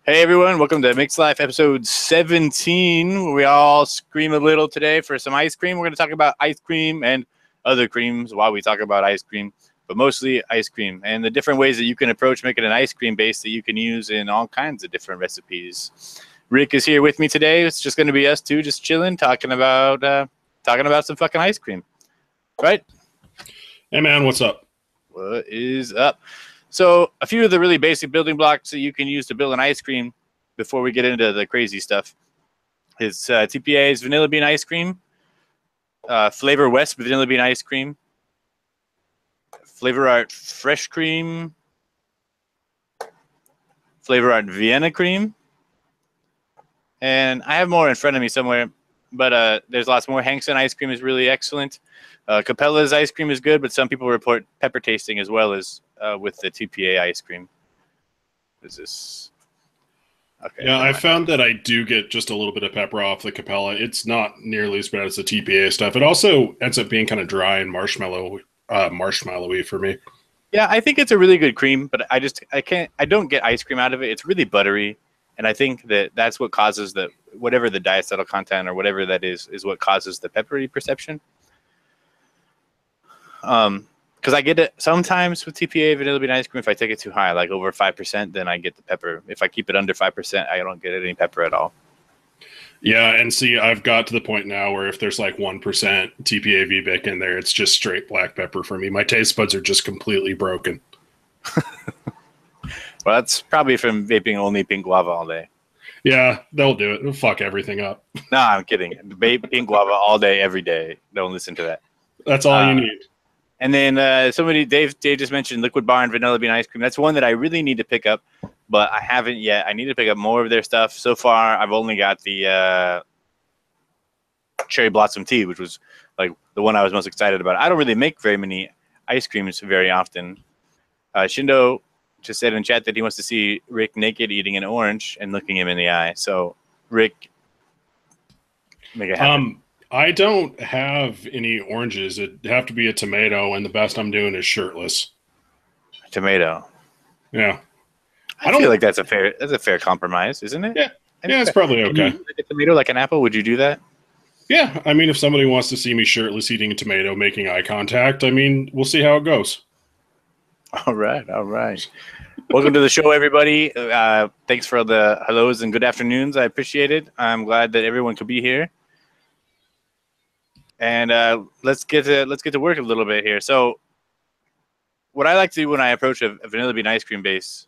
Hey everyone, welcome to Mixlife episode 17, where we all scream a little today for some ice cream. We're going to talk about ice cream and other creams while we talk about ice cream, but mostly ice cream and the different ways that you can approach making an ice cream base that you can use in all kinds of different recipes. Rick is here with me today. It's just going to be us two just chilling, talking about some fucking ice cream. Right? Hey man, what's up? What is up? So a few of the really basic building blocks that you can use to build an ice cream before we get into the crazy stuff is TPA's vanilla bean ice cream, Flavor West vanilla bean ice cream, Flavor Art fresh cream, Flavor Art Vienna cream, and I have more in front of me somewhere, but there's lots more. Hankson ice cream is really excellent. Capella's ice cream is good, but some people report pepper tasting as well as with the TPA ice cream. What is this? Okay. Yeah, I found that I do get just a little bit of pepper off the Capella. It's not nearly as bad as the TPA stuff. It also ends up being kind of dry and marshmallowy for me. Yeah, I think it's a really good cream, but I don't get ice cream out of it. It's really buttery, and I think that's what causes whatever the diacetyl content or whatever that is what causes the peppery perception. Because I get it sometimes with TPA vanilla bean ice cream. If I take it too high, like over 5%, then I get the pepper. If I keep it under 5%, I don't get any pepper at all. Yeah, and see, I've got to the point now where if there's like 1% TPA VBIC in there, it's just straight black pepper for me. My taste buds are just completely broken. Well, that's probably from vaping only pink guava all day. Yeah, they'll do it. It'll fuck everything up. No, I'm kidding. Vape pink guava all day, every day. Don't listen to that. That's all you need. And then Dave just mentioned Liquid Bar and vanilla bean ice cream. That's one that I really need to pick up, but I haven't yet. I need to pick up more of their stuff. So far, I've only got the Cherry Blossom Tea, which was like the one I was most excited about. I don't really make very many ice creams very often. Shindo just said in chat that he wants to see Rick naked eating an orange and looking him in the eye. So, Rick, make it happen. I don't have any oranges. It'd have to be a tomato, and the best I'm doing is shirtless. Tomato. Yeah. I feel like that's a fair compromise, isn't it? Yeah. Yeah, it's probably okay. Like a tomato, like an apple, would you do that? Yeah. I mean, if somebody wants to see me shirtless eating a tomato, making eye contact, I mean, we'll see how it goes. All right. Welcome to the show, everybody. Thanks for the hellos and good afternoons. I appreciate it. I'm glad that everyone could be here. And let's get to work a little bit here. So what I like to do when I approach a vanilla bean ice cream base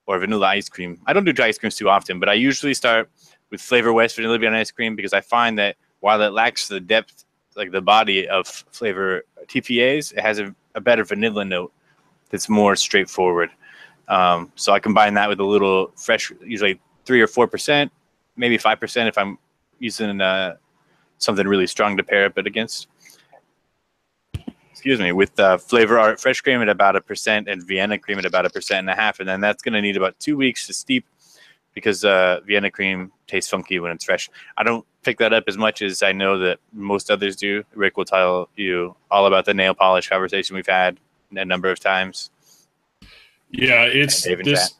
or vanilla ice cream, I don't do dry ice creams too often, but I usually start with Flavor West vanilla bean ice cream because I find that while it lacks the depth, like the body of flavor TPAs, it has a better vanilla note that's more straightforward. So I combine that with a little fresh, usually 3 or 4%, maybe 5% if I'm using something really strong to pair it against. Excuse me, with Flavor Art fresh cream at about 1% and Vienna cream at about 1.5%, and then that's going to need about 2 weeks to steep because Vienna cream tastes funky when it's fresh. I don't pick that up as much as I know that most others do. Rick will tell you all about the nail polish conversation we've had a number of times. Yeah, it's this.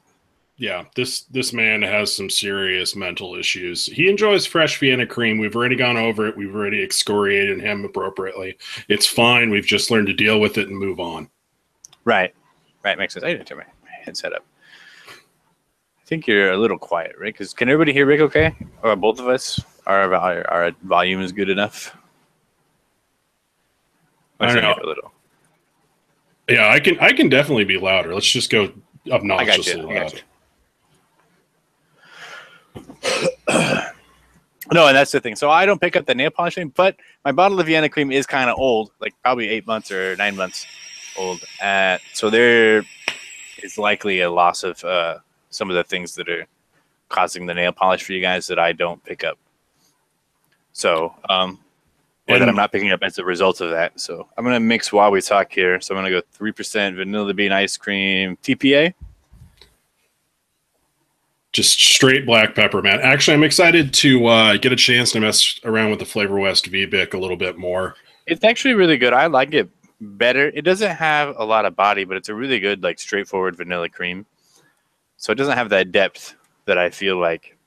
Yeah, this man has some serious mental issues. He enjoys fresh Vienna cream. We've already gone over it. We've already excoriated him appropriately. It's fine. We've just learned to deal with it and move on. Right. Makes sense. I didn't turn my headset up. I think you're a little quiet, Rick. Can everybody hear Rick okay? Or both of us? Our volume is good enough? I don't know. A little. Yeah, I can definitely be louder. Let's just go obnoxiously loud. No, and that's the thing. So I don't pick up the nail polish thing, but my bottle of Vienna cream is kind of old, like probably 8 months or 9 months old. So there is likely a loss of some of the things that are causing the nail polish for you guys that I don't pick up. So, or that I'm not picking up as a result of that. So I'm going to mix while we talk here. So I'm going to go 3% vanilla bean ice cream TPA. Just straight black pepper, man. Actually, I'm excited to get a chance to mess around with the Flavor West VBIC a little bit more. It's actually really good. I like it better. It doesn't have a lot of body, but it's a really good, like, straightforward vanilla cream. So it doesn't have that depth that I feel like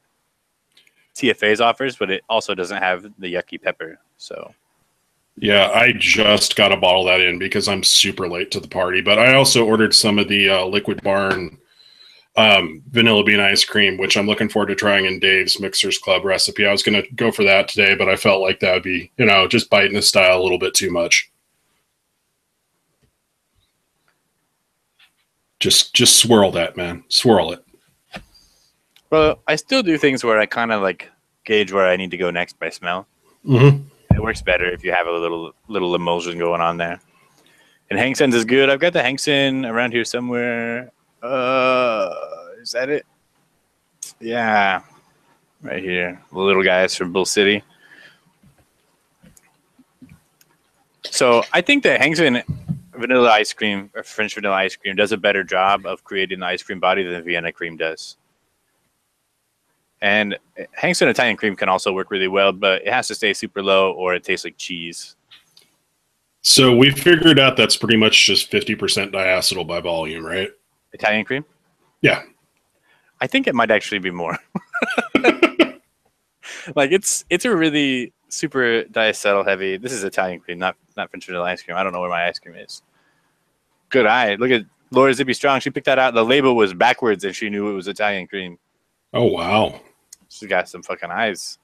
TFA's offers, but it also doesn't have the yucky pepper. So yeah, I just got a bottle of that in because I'm super late to the party. But I also ordered some of the Liquid Barn vanilla bean ice cream, which I'm looking forward to trying in Dave's Mixers Club recipe. I was going to go for that today, but I felt like that would be, just biting the style a little bit too much. Just swirl that, man. Swirl it. Well, I still do things where I kind of like gauge where I need to go next by smell. Mm-hmm. It works better if you have a little emulsion going on there. And Hanksen's is good. I've got the Hanksen around here somewhere. Is that it? Yeah, right here. The little guys from Bull City. So I think that Hanksen vanilla ice cream or French vanilla ice cream does a better job of creating the ice cream body than Vienna cream does. And Hanksen Italian cream can also work really well, but it has to stay super low or it tastes like cheese. So we figured out that's pretty much just 50% diacetyl by volume, right? Italian cream? Yeah. I think it might actually be more. Like it's a really super diacetyl heavy. This is Italian cream, not French vanilla ice cream. I don't know where my ice cream is. Good eye. Look at Laura Zippy Strong. She picked that out. The label was backwards and she knew it was Italian cream. Oh, wow. She's got some fucking eyes.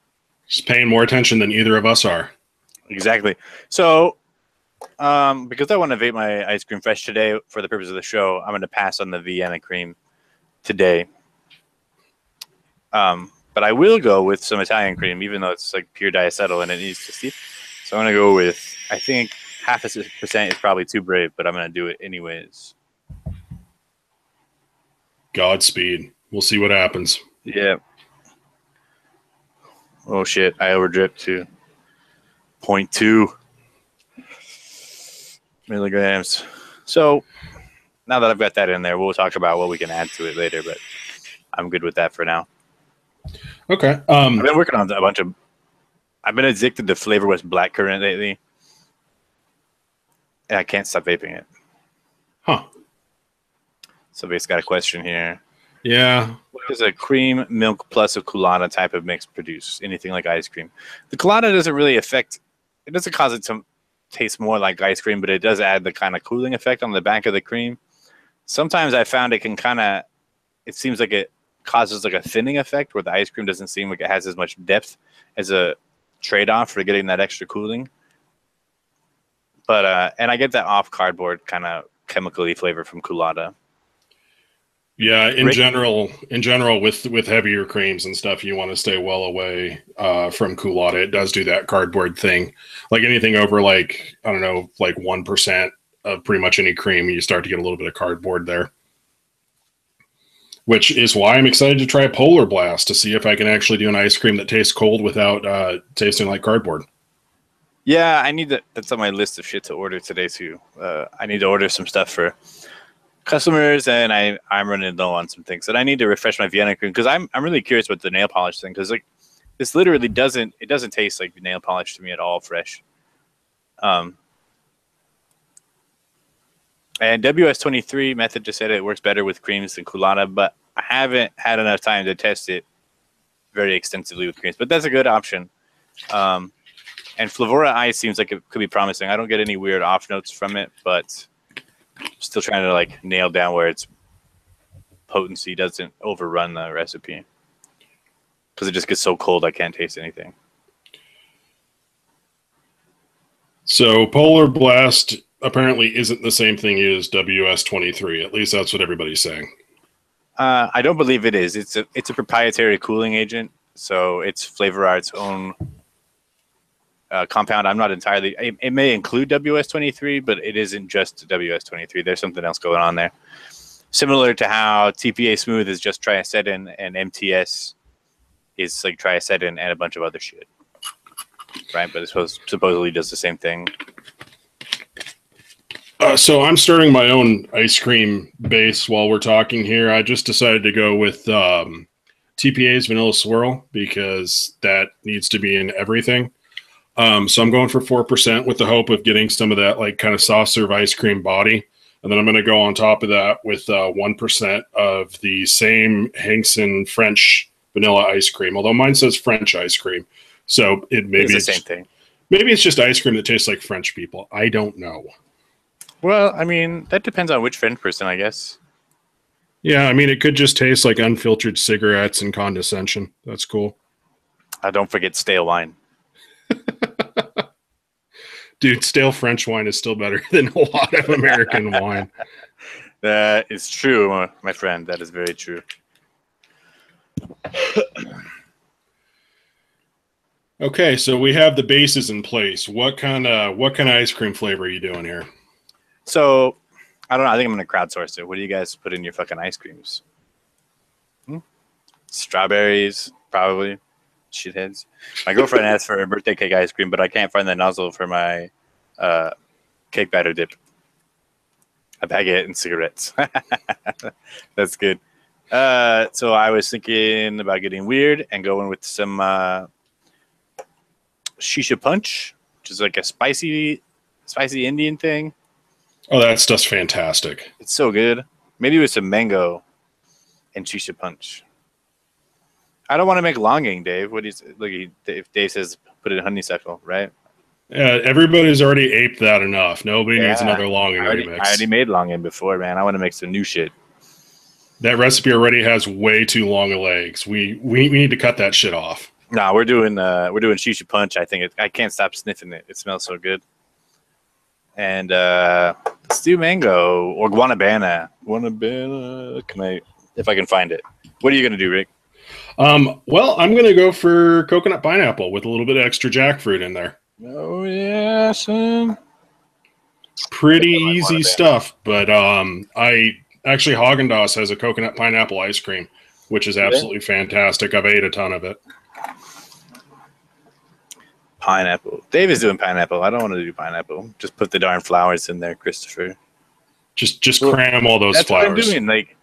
She's paying more attention than either of us are. Exactly. So, because I want to vape my ice cream fresh today for the purpose of the show, I'm going to pass on the Vienna cream today. But I will go with some Italian cream, even though it's like pure diacetyl and it needs to steep. So I'm going to go with, I think 0.5% is probably too brave, but I'm going to do it anyways. Godspeed. We'll see what happens. Yeah. Oh shit! I overdripped to 0.2 milligrams. So now that I've got that in there, we'll talk about what we can add to it later. But I'm good with that for now. Okay. I've been working on a bunch of. I've been addicted to Flavor West Blackcurrant lately, and I can't stop vaping it. Huh. Somebody's got a question here. Yeah. What does a cream milk plus a colada type of mix produce? Anything like ice cream? The colada doesn't really affect. It doesn't cause it to taste more like ice cream, but it does add the kind of cooling effect on the back of the cream. Sometimes I found it can kind of. It seems like it causes like a thinning effect where the ice cream doesn't seem like it has as much depth as a trade-off for getting that extra cooling. But and I get that off cardboard kind of chemically flavor from colada. Yeah, in general, with heavier creams and stuff, you want to stay well away from colada. It does do that cardboard thing. Like anything over like, I don't know, like 1% of pretty much any cream, you start to get a little bit of cardboard there. Which is why I'm excited to try Polar Blast to see if I can actually do an ice cream that tastes cold without tasting like cardboard. Yeah, I need that. That's on my list of shit to order today too. I need to order some stuff for customers, and I'm running low on some things. And I need to refresh my Vienna cream because I'm really curious about the nail polish thing because like this literally doesn't taste like nail polish to me at all fresh. And WS23 method just said it works better with creams than colada, but I haven't had enough time to test it very extensively with creams. But that's a good option. And Flavora Ice seems like it could be promising. I don't get any weird off notes from it, but still trying to like nail down where its potency doesn't overrun the recipe because it just gets so cold I can't taste anything. So Polar Blast apparently isn't the same thing as WS23. At least that's what everybody's saying. I don't believe it is. It's a proprietary cooling agent, so it's Flavor Art's own compound. I'm not entirely. It may include WS23, but it isn't just WS23. There's something else going on there. Similar to how TPA Smooth is just triacetin and MTS is like triacetin and a bunch of other shit. Right, but it supposedly does the same thing. So I'm starting my own ice cream base while we're talking here. I just decided to go with TPA's Vanilla Swirl because that needs to be in everything. So I'm going for 4% with the hope of getting some of that like kind of soft serve ice cream body. And then I'm going to go on top of that with 1% of the same Hankson French vanilla ice cream, although mine says French ice cream. So maybe it's the same thing. Maybe it's just ice cream that tastes like French people. I don't know. Well, I mean, that depends on which French person, I guess. Yeah, I mean, it could just taste like unfiltered cigarettes and condescension. That's cool. Don't forget stale wine. Dude, stale French wine is still better than a lot of American wine. That is true, my friend. That is very true. Okay, so we have the bases in place. What kind of ice cream flavor are you doing here? So, I don't know. I think I'm going to crowdsource it. What do you guys put in your fucking ice creams? Strawberries, probably. Shitheads. My girlfriend asked for a birthday cake ice cream, but I can't find the nozzle for my cake batter dip. A baguette and cigarettes. That's good. So I was thinking about getting weird and going with some shisha punch, which is like a spicy Indian thing. Oh, that stuff's fantastic. It's so good. Maybe with some mango and shisha punch. I don't want to make longing, Dave. What do you look? If Dave says put it in honeysuckle, right? Everybody's already aped that enough. Nobody needs another longing remix. I already made longing before, man. I want to make some new shit. That recipe already has way too long of legs. We need to cut that shit off. Nah, we're doing shisha punch. I think I can't stop sniffing it. It smells so good. And let's do mango or guanabana. If I can find it. What are you gonna do, Rick? Well, I'm gonna go for coconut pineapple with a little bit of extra jackfruit in there. Oh yeah, son. Pretty easy stuff, but I actually Haagen-Dazs has a coconut pineapple ice cream, which is absolutely fantastic. I've ate a ton of it. Pineapple. Dave is doing pineapple. I don't want to do pineapple. Just put the darn flowers in there, Christopher. Just cram all those flowers. That's what I'm doing. Like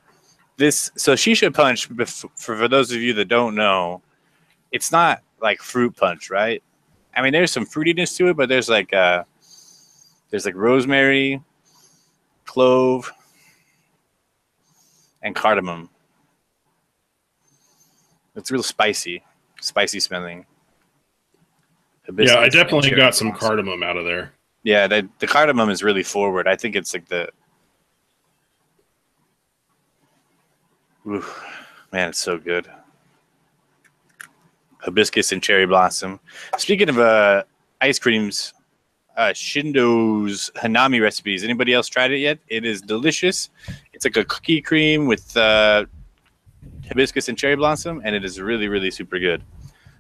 this. So shisha punch. For those of you that don't know, it's not like fruit punch, right? I mean, there's some fruitiness to it, but there's like rosemary, clove, and cardamom. It's real spicy smelling. Yeah, I definitely got some cardamom out of there. Yeah, the cardamom is really forward. I think it's like man, it's so good. Hibiscus and cherry blossom. Speaking of ice creams, Shindo's Hanami recipes. Anybody else tried it yet? It is delicious. It's like a cookie cream with hibiscus and cherry blossom, and it is really, really super good.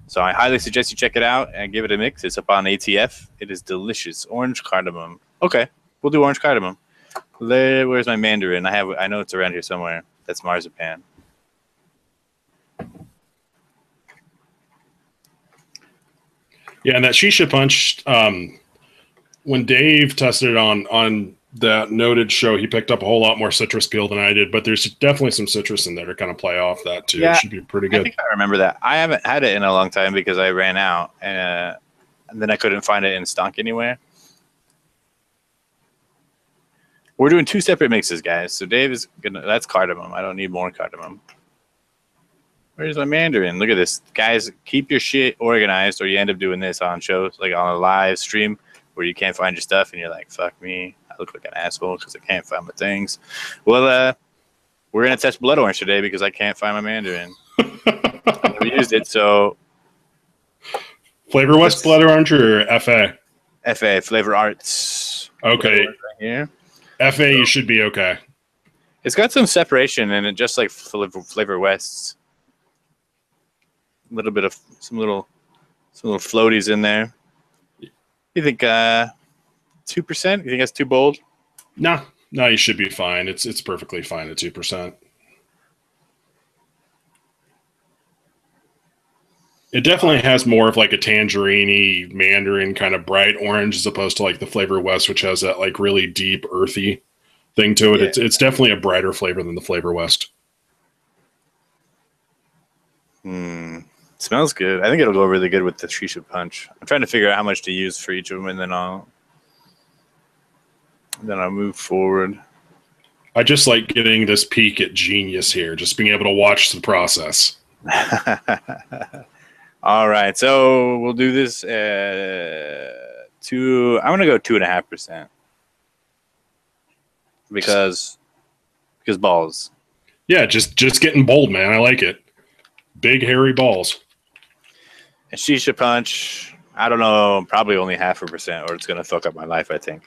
So I highly suggest you check it out and give it a mix. It's up on ATF. It is delicious. Orange cardamom. Okay, we'll do orange cardamom. Where's my mandarin? I know it's around here somewhere. That's marzipan. Yeah, and that shisha punch, when Dave tested it on that noted show, he picked up a whole lot more citrus peel than I did, but there's definitely some citrus in there to kind of play off that too. Yeah, it should be pretty good. I think I remember that. I haven't had it in a long time because I ran out, and then I couldn't find it in stock anywhere. We're doing two separate mixes, guys. So Dave is that's cardamom. I don't need more cardamom. Where's my mandarin? Look at this. Guys, keep your shit organized or you end up doing this on shows, like on a live stream where you can't find your stuff and you're like, fuck me. I look like an asshole because I can't find my things. Well, we're going to test blood orange today because I can't find my mandarin. I never used it, so. Flavor West blood orange or FA? FA, Flavor Arts. Okay. Right here. FA, you should be okay. It's got some separation in it, just like Flavor West's. A little bit of some little floaties in there. You think 2%? You think that's too bold? No, you should be fine. It's perfectly fine at 2%. It definitely has more of like a tangerine-y, mandarin kind of bright orange as opposed to like the Flavor West, which has that like really deep, earthy thing to it. Yeah. It's definitely a brighter flavor than the Flavor West. Smells good. I think it'll go really good with the shisha punch. I'm trying to figure out how much to use for each of them, and then I'll move forward. I just like getting this peek at genius here, just being able to watch the process. All right, so we'll do this I'm gonna go 2.5% because balls. Yeah, just getting bold, man. I like it. Big hairy balls. And shisha punch, I don't know, probably only 0.5%, or it's gonna fuck up my life, I think.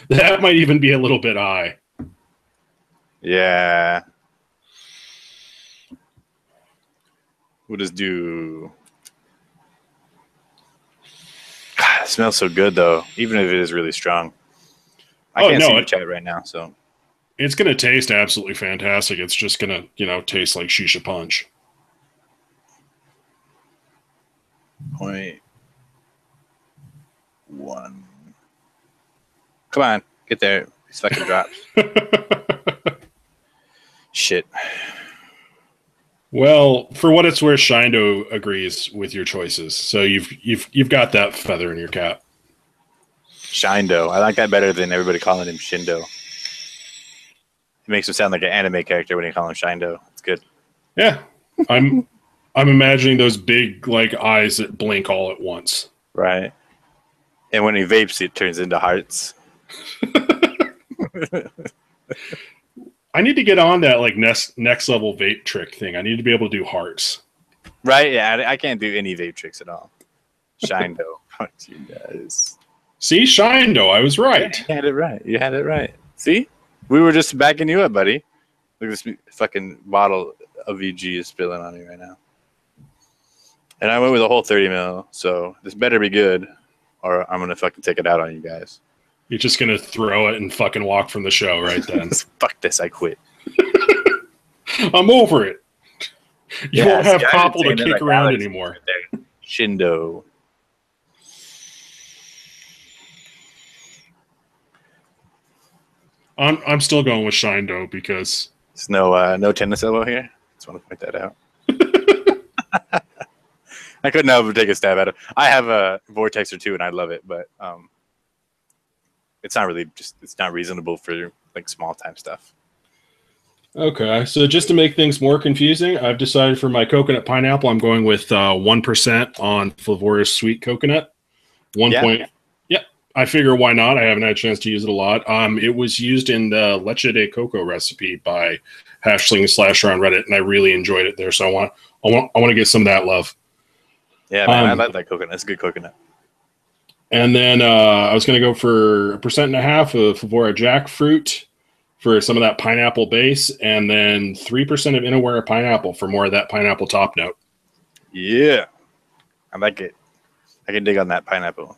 That might even be a little bit high. Yeah. We'll just do. God, it smells so good though, even if it is really strong. I can't see the chat right now, so it's gonna taste absolutely fantastic. It's just gonna, taste like shisha punch. 0.1. Come on, get there. These fucking drops. Shit. Well, for what it's worth, Shindo agrees with your choices. So you've got that feather in your cap. Shindo. I like that better than everybody calling him Shindo. It makes him sound like an anime character when you call him Shindo. It's good. Yeah. I'm imagining those big eyes that blink all at once. Right. And when he vapes, it turns into hearts. I need to get on that next level vape trick thing. I need to be able to do hearts. Right? Yeah, I can't do any vape tricks at all. Shindo. Fuck you guys. See, Shindo, I was right. Yeah, you had it right. See? We were just backing you up, buddy. Look at this fucking bottle of VG is spilling on me right now. And I went with a whole 30 mil, so this better be good, or I'm gonna fucking take it out on you guys. You're just gonna throw it and fucking walk from the show right then. Fuck this, I quit. I'm over it. You won't have Koppel to kick around anymore. Shindo. I'm still going with Shindo because there's no tennis elbow here. Just want to point that out. I couldn't help but take a stab at it. I have a Vortexer too, and I love it, but it's not really it's not reasonable for small time stuff. Okay, so just to make things more confusing, I've decided for my coconut pineapple, I'm going with 1% on Flavorous Sweet Coconut. 1 point. Yeah, I figure why not? I haven't had a chance to use it a lot. It was used in the Leche de Coco recipe by Hashling/Slasher on Reddit, and I really enjoyed it there. So I want to get some of that love. Yeah, man, I like that coconut. It's a good coconut. And then I was going to go for 1.5% of Flavora Jackfruit for some of that pineapple base, and then 3% of Inawera pineapple for more of that pineapple top note. Yeah, I like it. I can dig on that pineapple.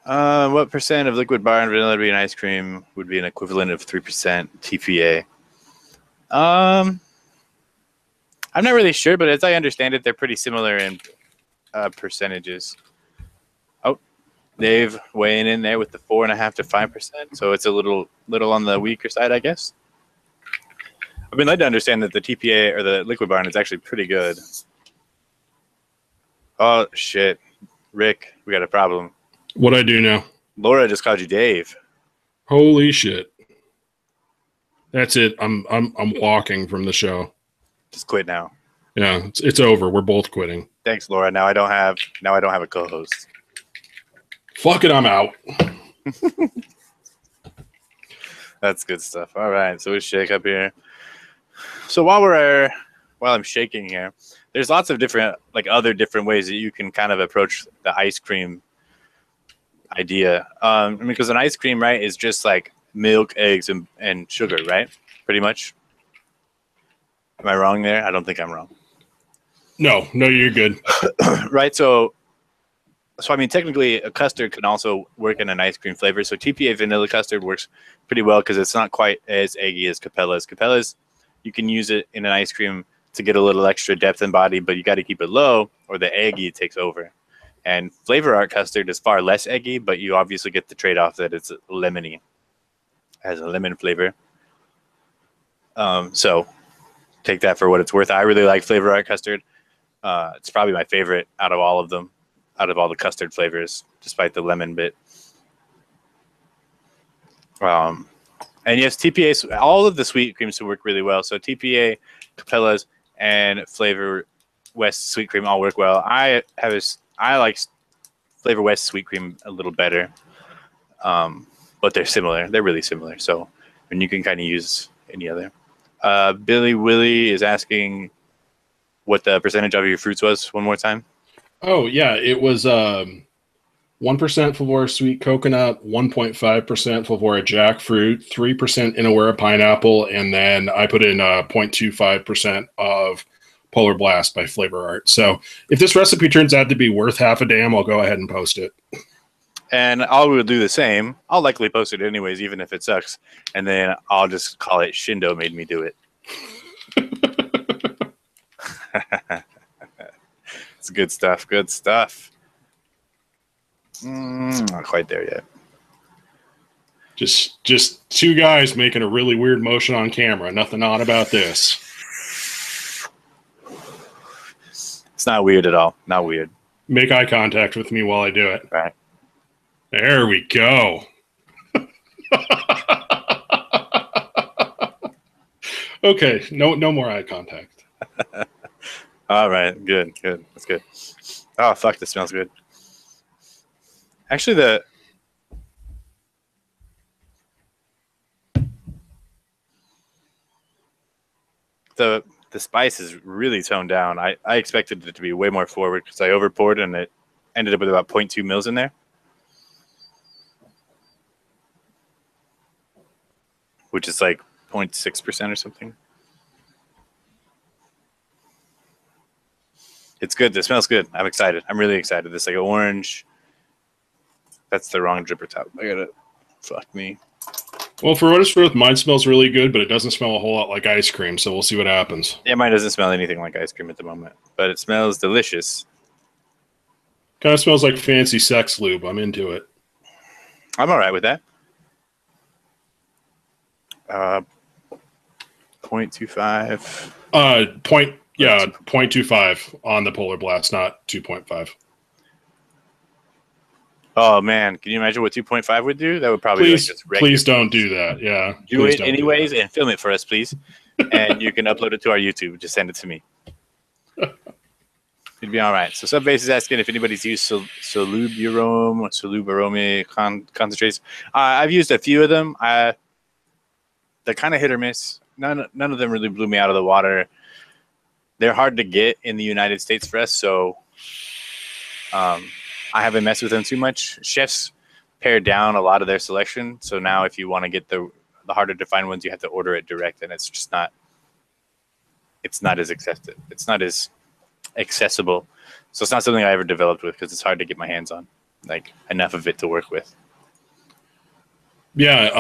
What percent of liquid bar and vanilla bean ice cream would be an equivalent of 3% TPA? I'm not really sure, but as I understand it, they're pretty similar in percentages. Oh, Dave weighing in there with the 4.5 to 5%, so it's a little on the weaker side, I guess. I've been led to understand that the TPA or the liquid barn is actually pretty good. Oh shit, Rick, we got a problem. What'd I do now? Laura just called you Dave. Holy shit! That's it. I'm walking from the show. Just quit now. Yeah, it's over. We're both quitting. Thanks, Laura. Now I don't have a co-host. Fuck it, I'm out. That's good stuff. All right, so we shake up here. So while I'm shaking here, there's lots of different other different ways that you can kind of approach the ice cream idea. Because an ice cream, right, is just milk, eggs, and sugar, right? Pretty much. Am I wrong there? I don't think I'm wrong. No, you're good. Right, so I mean, technically, a custard can also work in an ice cream flavor. So TPA vanilla custard works pretty well because it's not quite as eggy as Capella's. Capella's, you can use it in an ice cream to get a little extra depth and body, but you got to keep it low or the eggy takes over. And Flavor Art custard is far less eggy, but you obviously get the trade-off that it's lemony. It has a lemon flavor. So take that for what it's worth. I really like Flavor Art custard. It's probably my favorite out of all of them, out of all the custard flavors, despite the lemon bit. And yes, TPA, all of the sweet creams to work really well. So TPA, Capella's, and Flavor West sweet cream all work well. I like Flavor West sweet cream a little better, but they're similar. They're really similar. So, and you can kind of use any other. Billy Willie is asking what the percentage of your fruits was one more time. Oh yeah, it was 1% Fulvora sweet coconut, 1.5% Fulvora jackfruit, 3% Inawera pineapple, and then I put in 0.25% of Polar Blast by Flavor Art. So if this recipe turns out to be worth half a damn, I'll go ahead and post it. And I will do the same. I'll likely post it anyways, even if it sucks. And then I'll just call it Shindo made me do it. It's good stuff. Good stuff. Not quite there yet. Just two guys making a really weird motion on camera. Nothing odd about this. It's not weird at all. Not weird. Make eye contact with me while I do it. Right. There we go. Okay, no more eye contact. All right, good. That's good. Oh fuck, this smells good. Actually, the spice is really toned down. I expected it to be way more forward because I over poured and it ended up with about 0.2 mils in there. Which is like 0.6% or something. It's good. This smells good. I'm excited. I'm really excited. This like orange. That's the wrong dripper top. I gotta. Fuck me. Well, for what it's worth, mine smells really good, but it doesn't smell a whole lot like ice cream, so we'll see what happens. Yeah, mine doesn't smell anything like ice cream at the moment, but it smells delicious. Kind of smells like fancy sex lube. I'm into it. I'm all right with that. 0.25. 0.25 on the Polar Blast, not 2.5. Oh man, can you imagine what 2.5 would do? That would probably please don't do that. Yeah, do it anyways and film it for us, please. And you can upload it to our YouTube. Just send it to me. It'd be all right. So Subbase is asking if anybody's used Solubarome concentrates. I've used a few of them. They're kind of hit or miss. None of them really blew me out of the water. They're hard to get in the United States for us, so I haven't messed with them too much. Chefs pared down a lot of their selection, so now if you want to get the harder to find ones, you have to order it direct, and it's just not. It's not as accessible. It's not as accessible, so it's not something I ever developed with because it's hard to get my hands on, like enough of it to work with. Yeah,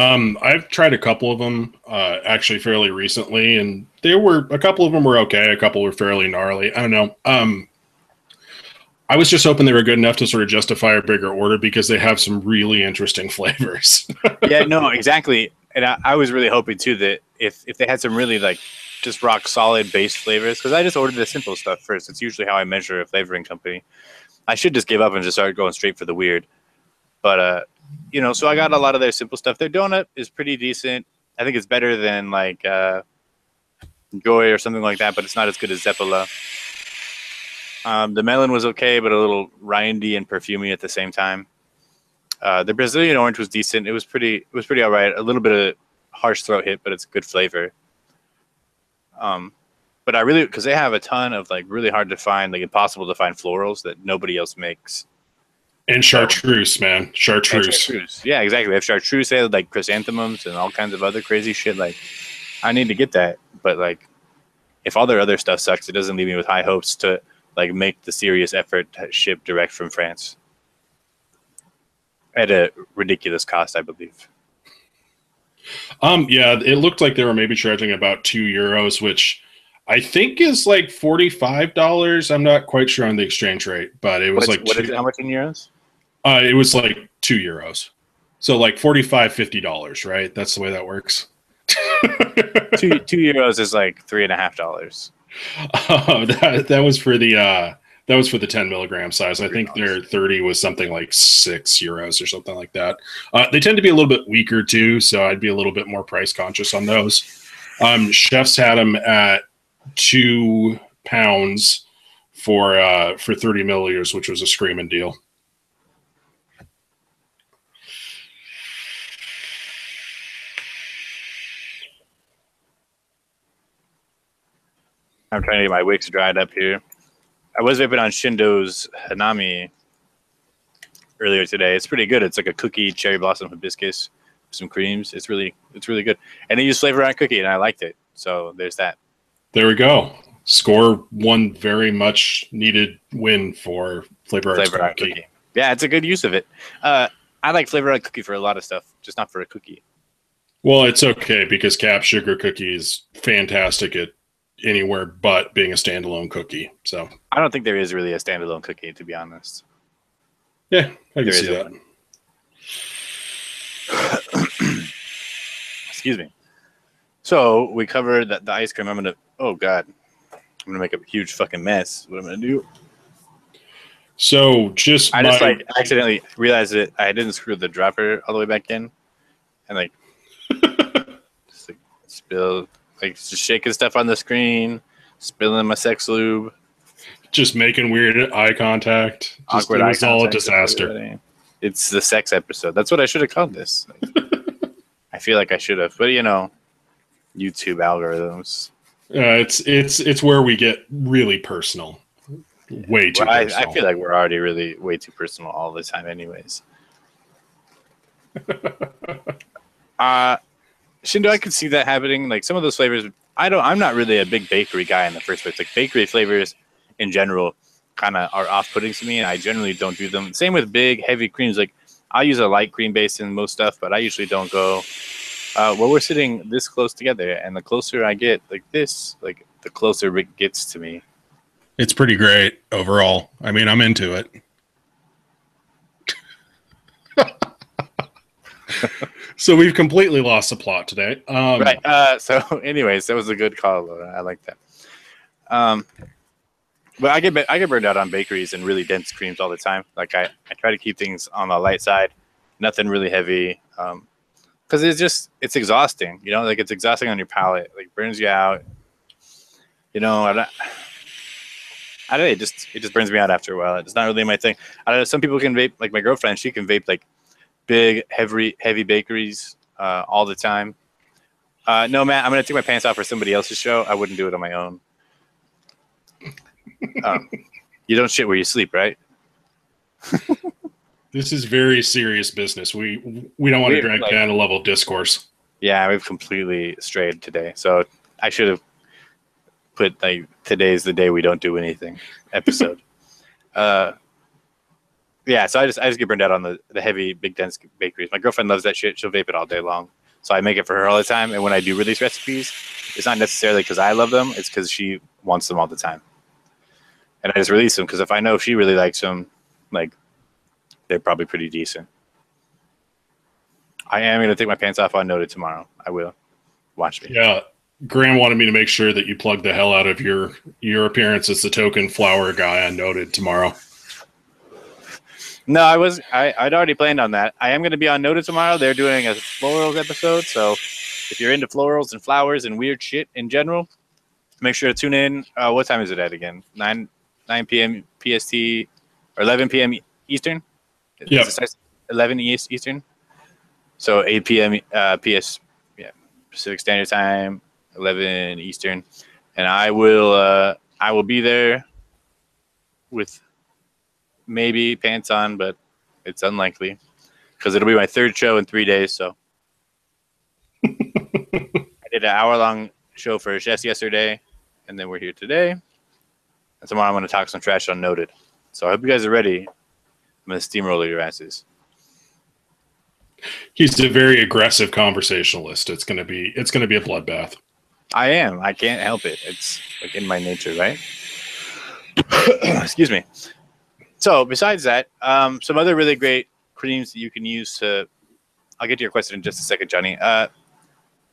I've tried a couple of them actually fairly recently, and a couple of them were okay. A couple were fairly gnarly. I don't know. I was just hoping they were good enough to sort of justify a bigger order because they have some really interesting flavors. Yeah, no, exactly. And I was really hoping too that if they had some really like just rock solid base flavors, because I just ordered the simple stuff first. It's usually how I measure a flavoring company. I should just give up and just start going straight for the weird. But so I got a lot of their simple stuff. Their donut is pretty decent. I think it's better than like Goy or something like that, but it's not as good as Zeppola. The melon was okay, but a little rindy and perfumey at the same time. The Brazilian orange was decent. It was pretty all right. A little bit of harsh throat hit, but it's good flavor. But because they have a ton of like really hard to find, like impossible to find florals that nobody else makes. And chartreuse, man. Chartreuse. Yeah, exactly. They have chartreuse. They have like chrysanthemums and all kinds of other crazy shit. Like, I need to get that. But like, if all their other stuff sucks, it doesn't leave me with high hopes to like make the serious effort to ship direct from France at a ridiculous cost, I believe. Yeah, it looked like they were maybe charging about €2, which I think is like $45. I'm not quite sure on the exchange rate, but it was how much in euros? It was like €2. So like $45-50, right? That's the way that works. €2 is like $3.50. That was for the That was for the 10 milligram size. I think their 30 was something like €6 or something like that. They tend to be a little bit weaker too, so I'd be a little bit more price conscious on those. Chefs had them at £2 for 30 milliliters, which was a screaming deal. I'm trying to get my wicks dried up here. I was vaping on Shindo's Hanami earlier today. It's pretty good. It's like a cookie cherry blossom hibiscus, some creams. It's really good. And they use flavor on cookie, and I liked it. So there's that. There we go. Score one very much needed win for flavor on cookie. Yeah, it's a good use of it. I like flavor on cookie for a lot of stuff, just not for a cookie. Well, it's okay because Cap Sugar Cookie is fantastic at anywhere but being a standalone cookie. So I don't think there is really a standalone cookie, to be honest. Yeah, I can see that. Excuse me. So we covered the ice cream. Oh God, I'm gonna make a huge fucking mess. What I'm gonna do? So I just like accidentally realized that I didn't screw the dropper all the way back in, and like just like spill, like just shaking stuff on the screen, spilling my sex lube, just making weird eye contact. Awkward eye contact. It was all a disaster. It's the sex episode. That's what I should have called this. I feel like I should have, but YouTube algorithms. It's where we get really personal. Way too personal. I feel like we're already really way too personal all the time anyways. Shindo, I could see that happening. Like some of those flavors, I'm not really a big bakery guy in the first place. Like bakery flavors in general kind of are off-putting to me, and I generally don't do them. Same with big, heavy creams. Like I'll use a light cream base in most stuff, but I usually don't go. Well, we're sitting this close together, and the closer I get like this, like the closer it gets to me. It's pretty great overall. I mean, I'm into it. So we've completely lost the plot today. Right. So anyways, that was a good call. I like that. But I get burned out on bakeries and really dense creams all the time. Like I try to keep things on the light side, nothing really heavy. Because it's exhausting, like it's exhausting on your palate, like burns you out. I don't know, it just burns me out after a while. It's not really my thing. I don't know, some people can vape, like my girlfriend, she can vape like big, heavy bakeries all the time. No, Matt, I'm going to take my pants off for somebody else's show. I wouldn't do it on my own. You don't shit where you sleep, right? This is very serious business. We don't want to drag down a level of discourse. Yeah, we've completely strayed today. So I should have put like today's the day we don't do anything episode. Yeah, so I just get burned out on the heavy, big, dense bakeries. My girlfriend loves that shit. She'll vape it all day long. So I make it for her all the time. And when I do release recipes, it's not necessarily because I love them. It's because she wants them all the time. And I just release them because if I know she really likes them, like, they're probably pretty decent. I am going to take my pants off on Noted tomorrow. I will. Watch me. Yeah. Graham wanted me to make sure that you plug the hell out of your appearance as the token flower guy on Noted tomorrow. No, I'd already planned on that. I am going to be on Noted tomorrow. They're doing a florals episode. So if you're into florals and flowers and weird shit in general, make sure to tune in. What time is it at again? 9 p.m. PST or 11 p.m. Eastern? Yeah. 11 Eastern. So 8 p.m. Pacific Standard Time, 11 Eastern. And I will be there with maybe pants on, but it's unlikely because it'll be my third show in 3 days. So I did an hour-long show for Chess yesterday, and then we're here today. And tomorrow I'm going to talk some trash on Noted. So I hope you guys are ready. I'm going to steamroller your asses. He's a very aggressive conversationalist. It's going to be a bloodbath. I am. I can't help it. It's like in my nature, right? Excuse me. So besides that, some other really great creams that you can use to. I'll get to your question in just a second, Johnny.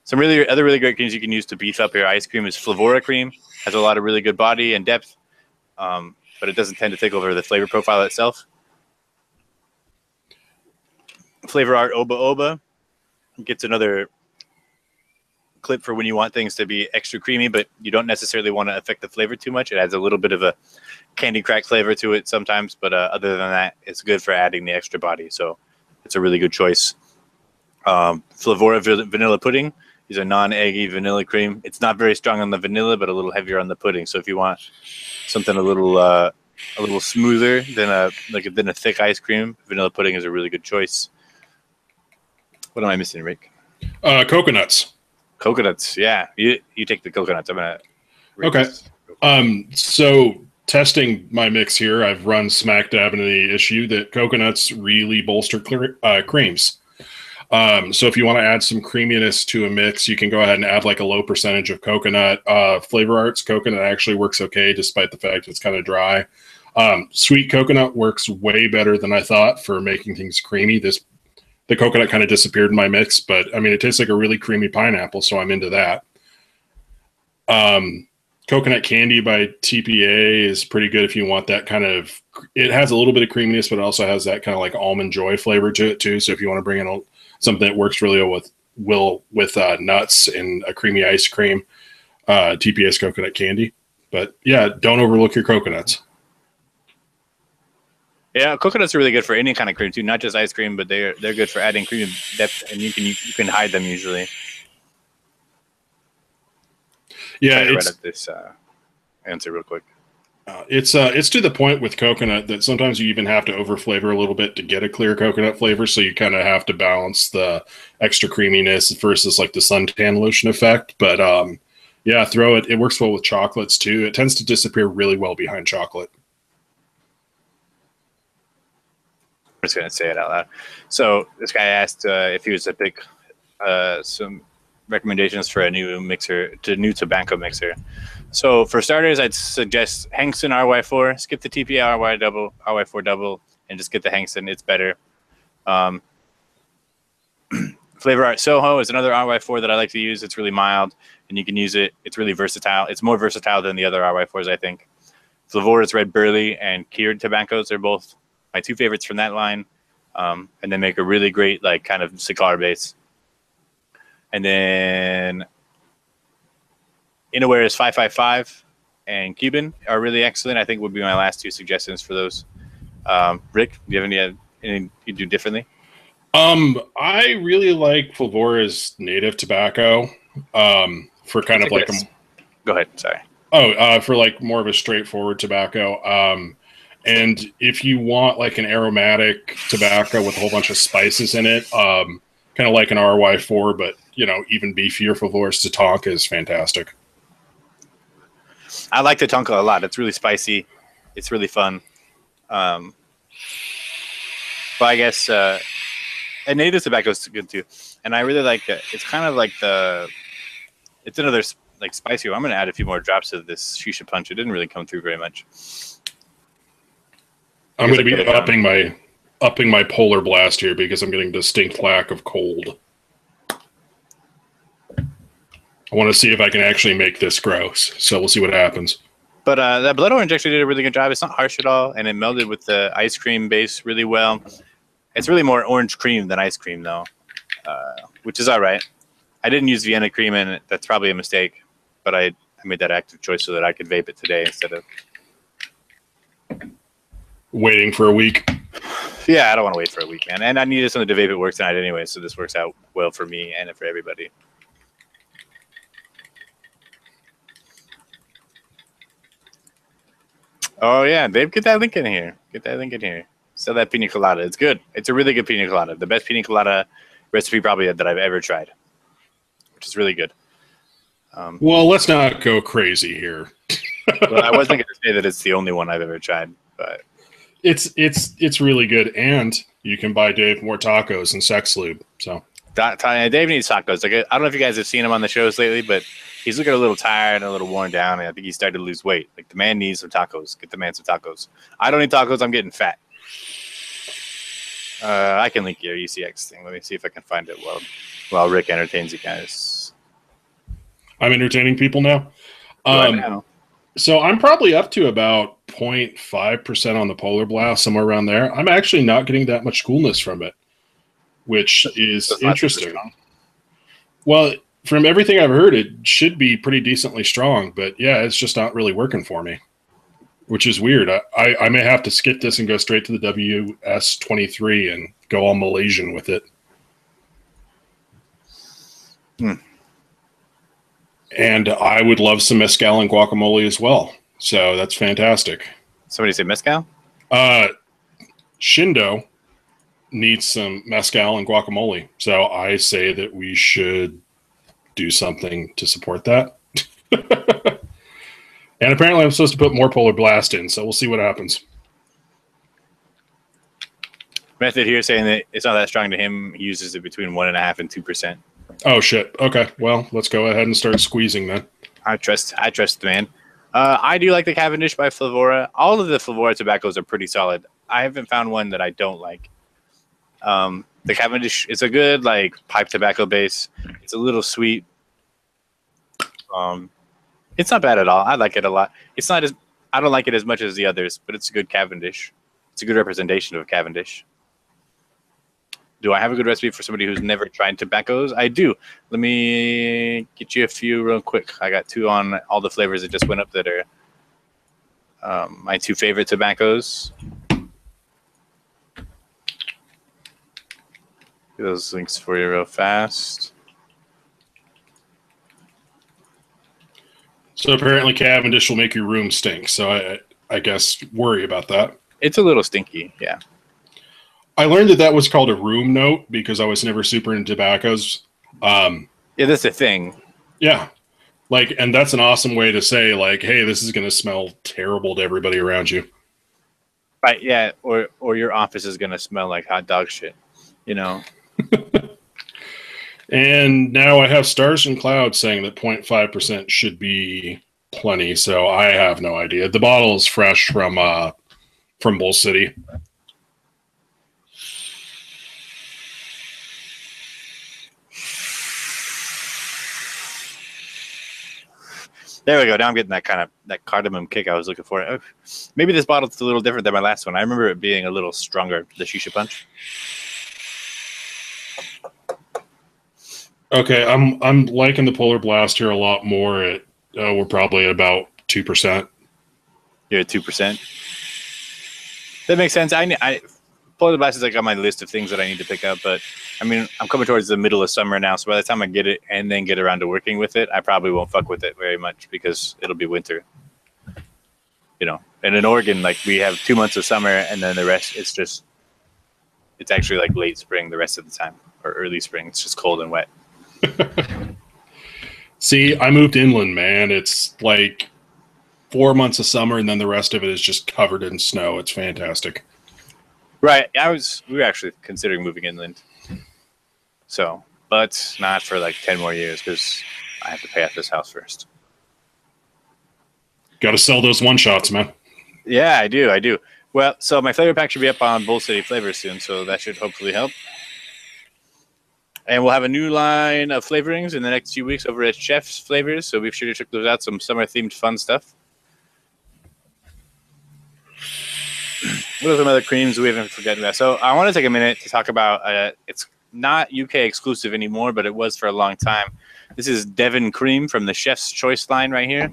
Some other really great creams you can use to beef up your ice cream is Flavora cream. Has a lot of really good body and depth. but it doesn't tend to take over the flavor profile itself. Flavor Art Oba Oba gets another clip for when you want things to be extra creamy, but you don't necessarily want to affect the flavor too much. It adds a little bit of a candy crack flavor to it sometimes, but other than that, it's good for adding the extra body. So it's a really good choice. Flavora Vanilla Pudding is a non-eggy vanilla cream. It's not very strong on the vanilla, but a little heavier on the pudding. So if you want something a little smoother than a thick ice cream, vanilla pudding is a really good choice. What am I missing, Rick? Coconuts. Coconuts, yeah. You take the coconuts. I'm gonna. Okay. So testing my mix here, I've run smack dab into the issue that coconuts really bolster creams. So if you want to add some creaminess to a mix, you can go ahead and add like a low percentage of coconut. Flavor Arts coconut actually works okay, despite the fact it's kind of dry. Sweet coconut works way better than I thought for making things creamy. The coconut kind of disappeared in my mix, but I mean, it tastes like a really creamy pineapple, so I'm into that. Coconut Candy by TPA is pretty good if you want that kind of, it has a little bit of creaminess, but it also has that kind of like almond joy flavor to it too. So if you want to bring in something that works really well with nuts and a creamy ice cream, TPA's Coconut Candy. But yeah, don't overlook your coconuts. Yeah, coconuts are really good for any kind of cream too, not just ice cream, but they're good for adding cream depth, and you can hide them usually. Yeah, I read this answer real quick. It's to the point with coconut that sometimes you even have to over flavor a little bit to get a clear coconut flavor. So you kind of have to balance the extra creaminess versus like the suntan lotion effect. But yeah, throw it. It works well with chocolates too. It tends to disappear really well behind chocolate. I'm just gonna say it out loud. So this guy asked if he was to pick some recommendations for a new tobacco mixer. So for starters, I'd suggest Hengsten RY4. Skip the TPA RY4 double, and just get the Hengsten. It's better. Flavor Art Soho is another RY4 that I like to use. It's really mild, and you can use it. It's really versatile. It's more versatile than the other RY4s, I think. Flavora's Red Burley and Cured Tobaccos are both my two favorites from that line, and they make a really great like kind of cigar base. And then Innoware's 555 and Cuban are really excellent. I think would be my last two suggestions for those. Rick, do you have any you do differently? I really like Flavora's native tobacco for kind of like Go ahead. Sorry. For like more of a straightforward tobacco. And if you want like an aromatic tobacco with a whole bunch of spices in it, kind of like an RY4, but even beefier, Flavora's Tatanka is fantastic. I like Tatanka a lot. It's really spicy. It's really fun. But I guess and native tobacco is good too. And I really like it. It's kind of like it's another like spicy one. I'm going to add a few more drops of this Shisha Punch. It didn't really come through very much. I'm going to be upping my Polar Blast here because I'm getting distinct lack of cold. I want to see if I can actually make this gross. So we'll see what happens. But that Blood Orange actually did a really good job. It's not harsh at all, and it melded with the ice cream base really well. It's really more orange cream than ice cream, though, which is all right. I didn't use Vienna cream, and that's probably a mistake. But I made that active choice so that I could vape it today instead of waiting for a week. Yeah, I don't want to wait for a week, man. And I needed something to vape at work tonight anyway, so this works out well for me and for everybody. Oh, yeah, Dave, get that link in here. Get that link in here. Sell that pina colada. It's good. It's a really good pina colada. The best pina colada recipe probably that I've ever tried, which is really good. Well, let's not go crazy here. Well, I wasn't going to say that it's the only one I've ever tried, but it's really good, and you can buy Dave more tacos and sex lube. So Dave needs tacos. Like, I don't know if you guys have seen him on the shows lately, but he's looking a little tired and a little worn down, and I think he's starting to lose weight. Like, the man needs some tacos. Get the man some tacos. I don't need tacos. I'm getting fat. I can link your e-cig thing. Let me see if I can find it while Rick entertains you guys. I'm entertaining people now. Right now. So I'm probably up to about 0.5% on the Polar Blast, somewhere around there. I'm actually not getting that much coolness from it, which is interesting. Well, from everything I've heard, it should be pretty decently strong, but yeah, it's just not really working for me, which is weird. I may have to skip this and go straight to the WS-23 and go all Malaysian with it. And I would love some mezcal and guacamole as well. So that's fantastic. Somebody say mezcal? Shindo needs some mezcal and guacamole. So I say that we should do something to support that. And apparently I'm supposed to put more Polar Blast in, so we'll see what happens. Method here saying that it's not that strong to him. He uses it between 1.5% and 2%. Oh shit. Okay. Well, let's go ahead and start squeezing then. I trust the man. I do like the Cavendish by Flavora. All of the Flavora tobaccos are pretty solid. I haven't found one that I don't like. The Cavendish is a good like pipe tobacco base. It's a little sweet. It's not bad at all. I like it a lot. I don't like it as much as the others, but it's a good Cavendish. It's a good representation of Cavendish. Do I have a good recipe for somebody who's never tried tobaccos? I do. Let me get you a few real quick. I got 2 on all the flavors that just went up that are my 2 favorite tobaccos. Get those links for you real fast. So apparently Cavendish will make your room stink. So I guess worry about that. It's a little stinky, yeah. I learned that was called a room note because I was never super into tobaccos. Yeah, that's the thing. Yeah. Like, and that's an awesome way to say, like, hey, this is going to smell terrible to everybody around you. Right, yeah, or your office is going to smell like hot dog shit, you know? And now I have Stars and Clouds saying that 0.5% should be plenty, so I have no idea. The bottle is fresh from Bull City. There we go. Now I'm getting that cardamom kick I was looking for. Oh, maybe this bottle's a little different than my last one. I remember it being a little stronger, the Shisha Punch. Okay, I'm liking the Polar Blast here a lot more. We're probably at about 2%. You're at 2%. That makes sense. Polar Blast is like on my list of things that I need to pick up, but I mean, I'm coming towards the middle of summer now, so by the time I get it and then get around to working with it, I probably won't fuck with it very much because it'll be winter. You know, and in Oregon, like we have 2 months of summer, and then the rest it's actually like late spring the rest of the time, or early spring. It's just cold and wet. See, I moved inland, man. It's like 4 months of summer, and then the rest of it is just covered in snow. It's fantastic. Right. We were actually considering moving inland. So, but not for like 10 more years because I have to pay off this house first. Got to sell those one-shots, man. Yeah, I do. Well, so my flavor pack should be up on Bull City Flavors soon, so that should hopefully help. And we'll have a new line of flavorings in the next few weeks over at Chef's Flavors, so be sure to check those out. Some summer-themed fun stuff. What are some other creams we haven't forgotten about? So I want to take a minute to talk about, it's not UK exclusive anymore, but it was for a long time. This is Devon Cream from the Chef's Choice line right here.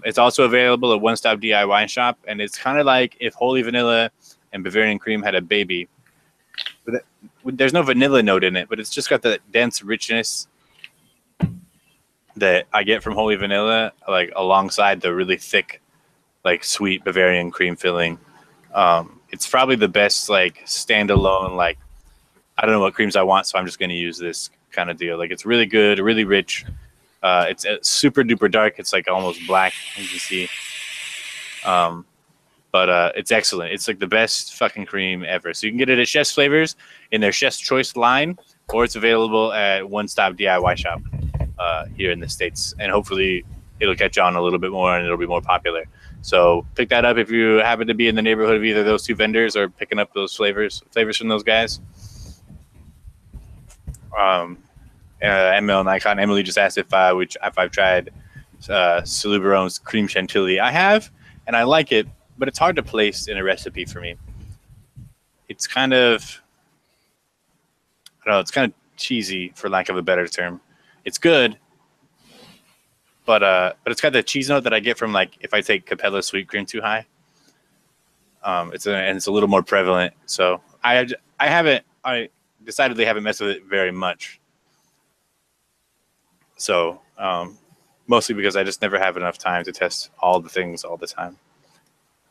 It's also available at One Stop DIY Shop, and it's kind of like if Holy Vanilla and Bavarian Cream had a baby. There's no vanilla note in it, but it's just got the dense richness that I get from Holy Vanilla, like alongside the really thick, like sweet Bavarian cream filling. It's probably the best like standalone, like I don't know what creams I want, so I'm just going to use this kind of deal. Like it's really good, really rich. It's super duper dark. It's like almost black, you can see. But it's excellent. It's like the best fucking cream ever. So you can get it at Chef's Flavors in their Chef's Choice line, or it's available at One Stop DIY Shop here in the States. And hopefully it'll catch on a little bit more and it'll be more popular. So pick that up if you happen to be in the neighborhood of either those two vendors or picking up those flavors from those guys. ML and Icon. Emily just asked if I've tried Saluberone's cream chantilly. I have. and I like it, but it's hard to place in a recipe for me. It's kind of, I don't know, it's kind of cheesy for lack of a better term. It's good, but it's got the cheese note that I get from like if I take Capella sweet cream too high. It's a little more prevalent. So I decidedly haven't messed with it very much. So mostly because I just never have enough time to test all the things all the time,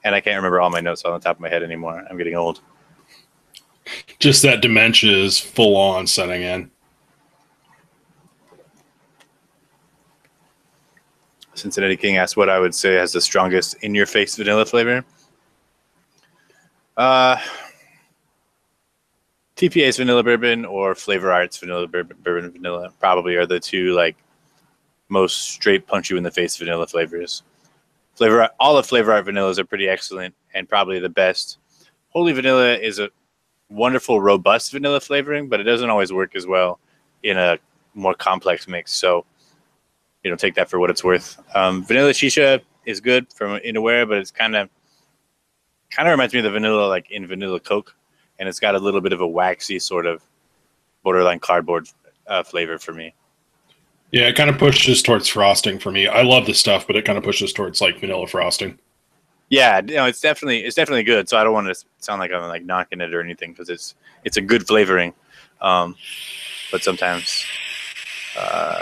and I can't remember all my notes on the top of my head anymore. I'm getting old. Just that dementia is full on setting in. Cincinnati King asked what I would say has the strongest in-your-face vanilla flavor. TPA's vanilla bourbon or Flavor Arts vanilla bourbon vanilla probably are the two like most straight punch you in the face vanilla flavors. All of Flavor Art vanillas are pretty excellent and probably the best. Holy Vanilla is a wonderful, robust vanilla flavoring, but it doesn't always work as well in a more complex mix. So, take that for what it's worth. Vanilla Shisha is good from Inaware, but it's kind of reminds me of the vanilla like in Vanilla Coke, and it's got a little bit of a waxy sort of borderline cardboard flavor for me. Yeah, it kind of pushes towards frosting for me. I love this stuff, but it kind of pushes towards like vanilla frosting. Yeah, it's definitely good. So I don't want to sound like I'm like knocking it or anything because it's a good flavoring, but sometimes.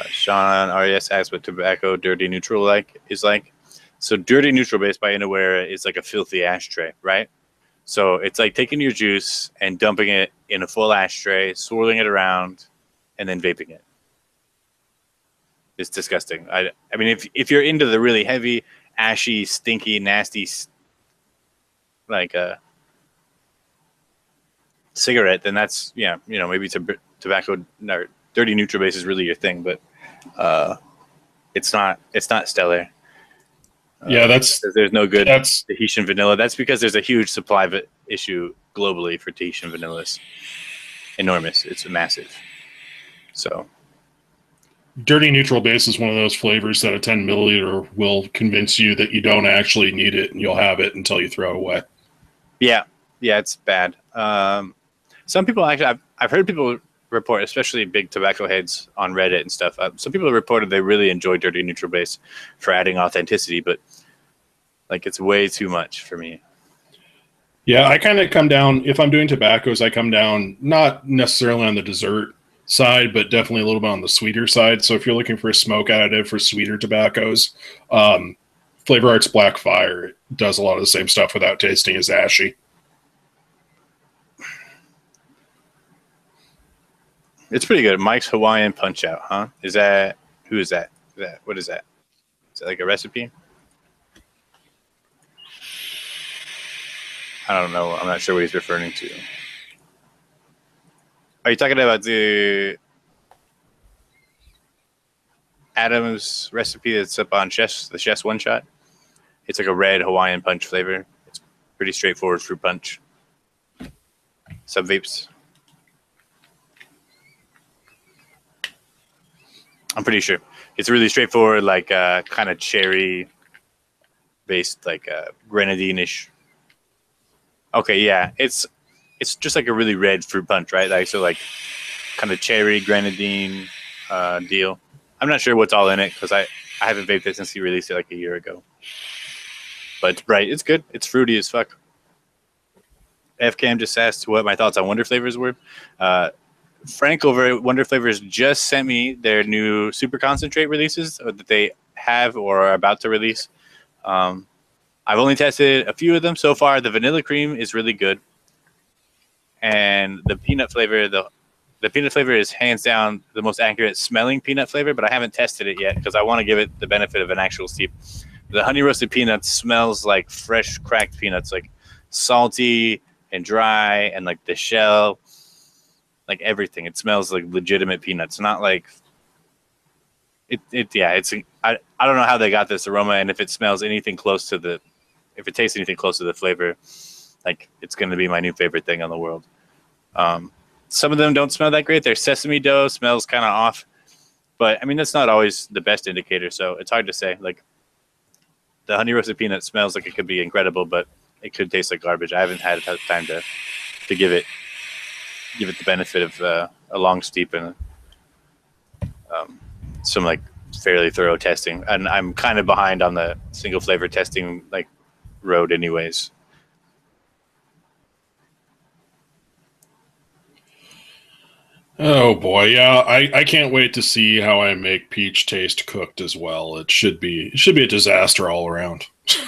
Sean RES asks what tobacco dirty neutral is like. So dirty neutral based by Inaware is like a filthy ashtray, right? So it's like taking your juice and dumping it in a full ashtray, swirling it around, and then vaping it. It's disgusting. I mean, if you're into the really heavy, ashy, stinky, nasty, like a cigarette, then that's maybe tobacco or dirty neutral base is really your thing, but it's not stellar. Yeah, there's no good Tahitian vanilla. That's because there's a huge supply issue globally for Tahitian vanillas. Enormous. It's massive. So dirty neutral base is one of those flavors that a 10 milliliter will convince you that you don't actually need it and you'll have it until you throw it away. Yeah, it's bad. Some people actually, I've heard people report, especially big tobacco heads on Reddit and stuff. Some people have reported they really enjoy dirty neutral base for adding authenticity, but like it's way too much for me. Yeah, I kind of come down, if I'm doing tobaccos, I come down not necessarily on the dessert side, but definitely a little bit on the sweeter side. So if you're looking for a smoke additive for sweeter tobaccos, Flavor Arts Black Fire does a lot of the same stuff without tasting as ashy. It's pretty good. Mike's Hawaiian Punch Out, huh? Who is that? What is that? Is that like a recipe? I don't know. I'm not sure what he's referring to. Are you talking about the Adam's recipe that's up on the Chef's One Shot? It's like a red Hawaiian Punch flavor. It's pretty straightforward fruit punch. Sub vapes. I'm pretty sure it's really straightforward, like kind of cherry based, like grenadine-ish. Okay, yeah, it's just like a really red fruit punch, right? Like so, like kind of cherry grenadine deal. I'm not sure what's all in it because I haven't vaped it since he released it like a year ago. But it's bright. It's good. It's fruity as fuck. FCam just asked what my thoughts on Wonder Flavors were. Frank over at Wonder Flavors just sent me their new super concentrate releases that they have or are about to release. I've only tested a few of them so far. The vanilla cream is really good, and the peanut flavor, the peanut flavor is hands down the most accurate smelling peanut flavor. But I haven't tested it yet because I want to give it the benefit of an actual steep. The honey roasted peanuts smells like fresh cracked peanuts, like salty and dry, and like the shell. Like everything, it smells like legitimate peanuts, not like it. I don't know how they got this aroma, and if it smells anything close to if it tastes anything close to the flavor, like it's going to be my new favorite thing in the world. Some of them don't smell that great. Their sesame dough smells kind of off, but I mean that's not always the best indicator, so it's hard to say. Like the honey roasted peanut smells like it could be incredible, but it could taste like garbage. I haven't had time to give it the benefit of a long steep and some like fairly thorough testing. And I'm kind of behind on the single flavor testing like road, anyways. Oh boy, yeah, I can't wait to see how I make peach taste cooked as well. It should be a disaster all around.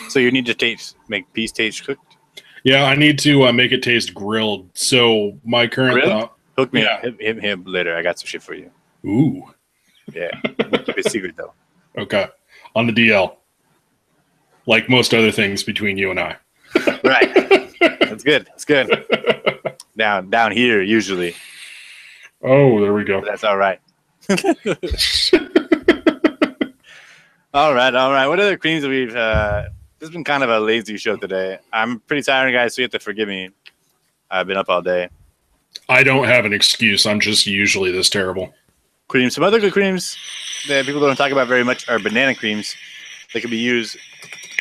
So you need to make peach taste cooked. Yeah, I need to make it taste grilled. So my current thought, hook me up, hit him later. I got some shit for you. Ooh, yeah, keep it secret though. Okay, on the DL, like most other things between you and I. Right, that's good. That's good. Down here usually. Oh, there we go. But that's all right. All right. What other creams we've? This has been kind of a lazy show today. I'm pretty tired, guys, so you have to forgive me. I've been up all day. I don't have an excuse. I'm just usually this terrible. Creams. Some other good creams that people don't talk about very much are banana creams. They can be used.